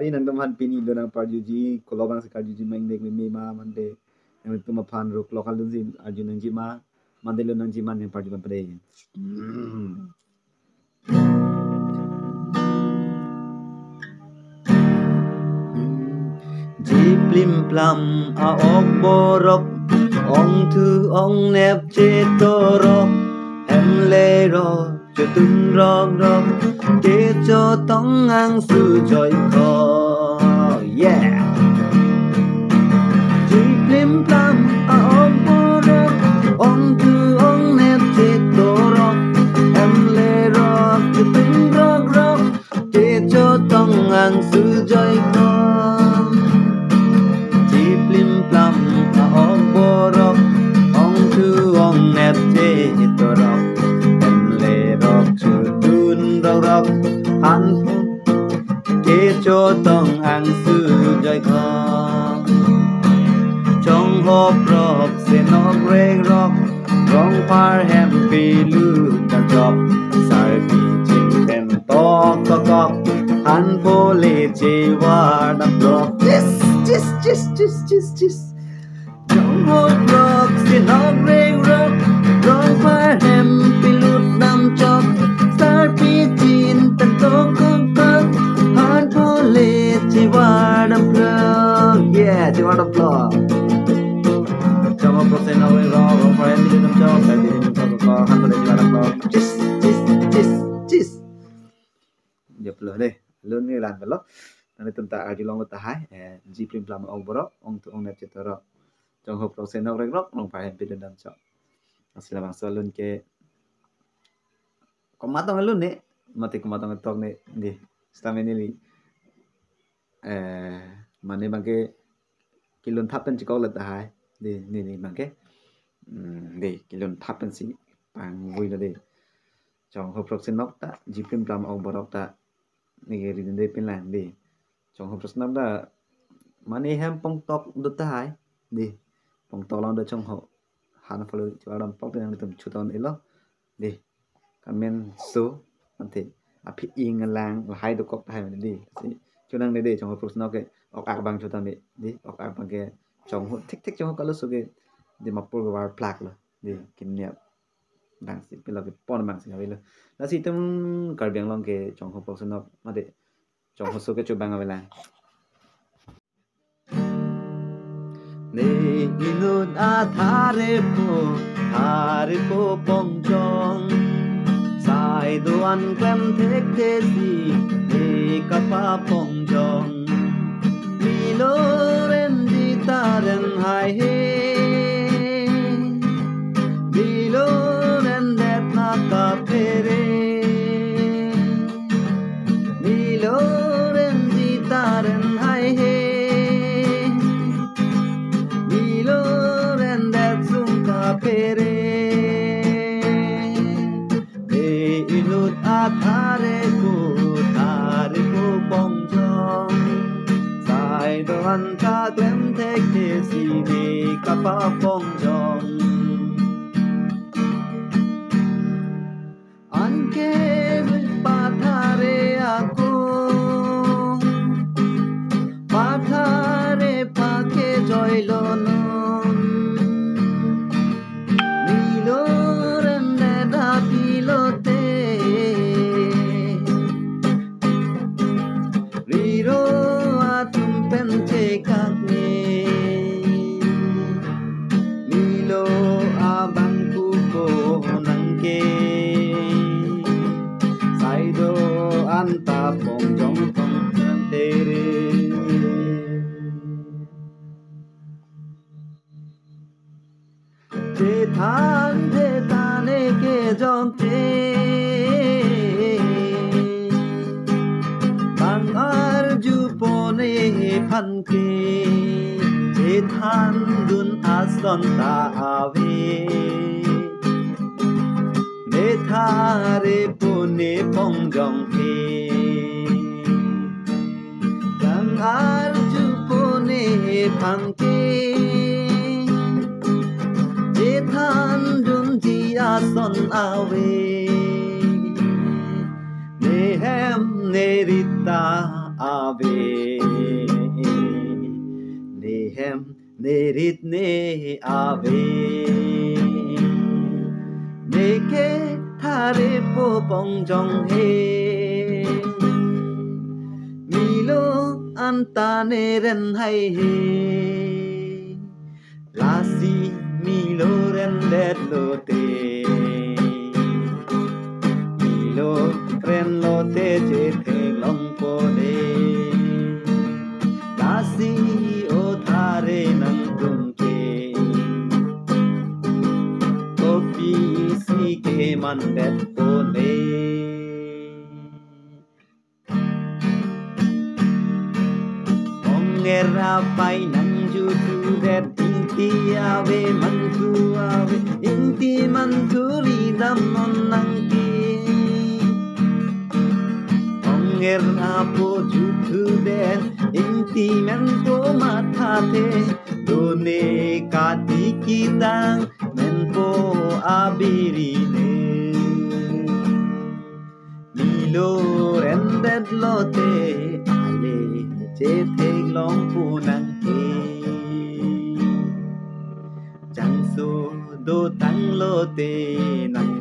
Adi nang teman pini lo nang parjuji kolobang sekar juji main dek me ma mande yang tu ma pan ruk lokal dun si arjun nang jima mande lo nang jiman yang parjuban pade. Jiplim plam a ok borok ong thu ong nep che torok em le ro cho tung rong rong ke cho tong ang su joy ko yeah Jiplim plam a ok borok ong thu ong nep che torok em le ro cho tung rong rong ke cho tong ang su joy ko Jiplim plam a ok borok ong thu ong nep che torok em le rok chu tun rok rok han ke cho tong ang su joy khom trong hộp rok se nok reng rok rong par hem pi lu ta drop sar pi ching ten tok tok tok han po le che wa da drop Just trong hộp rok se nok reng rok rong par hem pi lu nam chok sar pi chin ten tok tok tok han po le che wa da drop yeah che wa da drop trong hộp rok se nok reng rok rong par hem pi lu nam chok sar pi chin ten tok tok han po le che wa da drop just dia pula deh lun ni lan belok nanti tentang arti long letak hai jiplim plam ong borok ong tu ong net cetorok trong hộp rok senok rek rok long phải pin dalam cok asila bangsa lun ke komatong lun ne mati komatong tok ne di selama ini li mana bangke kilun thapen cikau letak hai di ni bangke di kilun thapen si pang vui là di trong hộp rok senok ta jiplim plam ong borok ta ni ri de pin lan di trong hộp rok da mani hem pong tok dut hai di pong tok long da trong hộp han follow cho dam pok yang tum chuton elo di kamen so ante api ing lang hai do kok hai di si chunang de trong hộp rok ke ok ak bang chuton di ok ak bang ke trong hộp thích trong hộp kalus ke di mapur war plak lo di kinnya bang si pela ke pon bang si avelo la si tum karbiang long ke trong hộp rok nok mate trong hộp so ke chu bang avela ne inut a thare po pong chong sai doan klem thek the si e kapa pong chong mi lo ren di taren hai he mi lo ren det na ka pere mi lo ren di taren hai he pere inut thare ko bong jong sai doan ta glem tek te si ne kapa bong jong anke pa thare ako pa thare pa ke joy lon thế than ke jong te bang arju pone phan ke te than dun ason ta ave ne thare pone pong jong te bang arju pone phan ke than dun ji ason awe ne hem ne rita ave nerit ne ave neke thare po pong jong he milo anta ne ren hai he lasi milo ren let lo te milo ren lo te che the long po de lasi o thare nang tung ke kopi si ke man bet po ne era pai nang ju tu det inti ave inti mantu li dam non nang ki ong era po ju tu det inti men po matha the done ka ti ki tang men po abiri ne milo rendet lote ale chế thênh long phu năng kê chẳng su đô tăng lô tê năng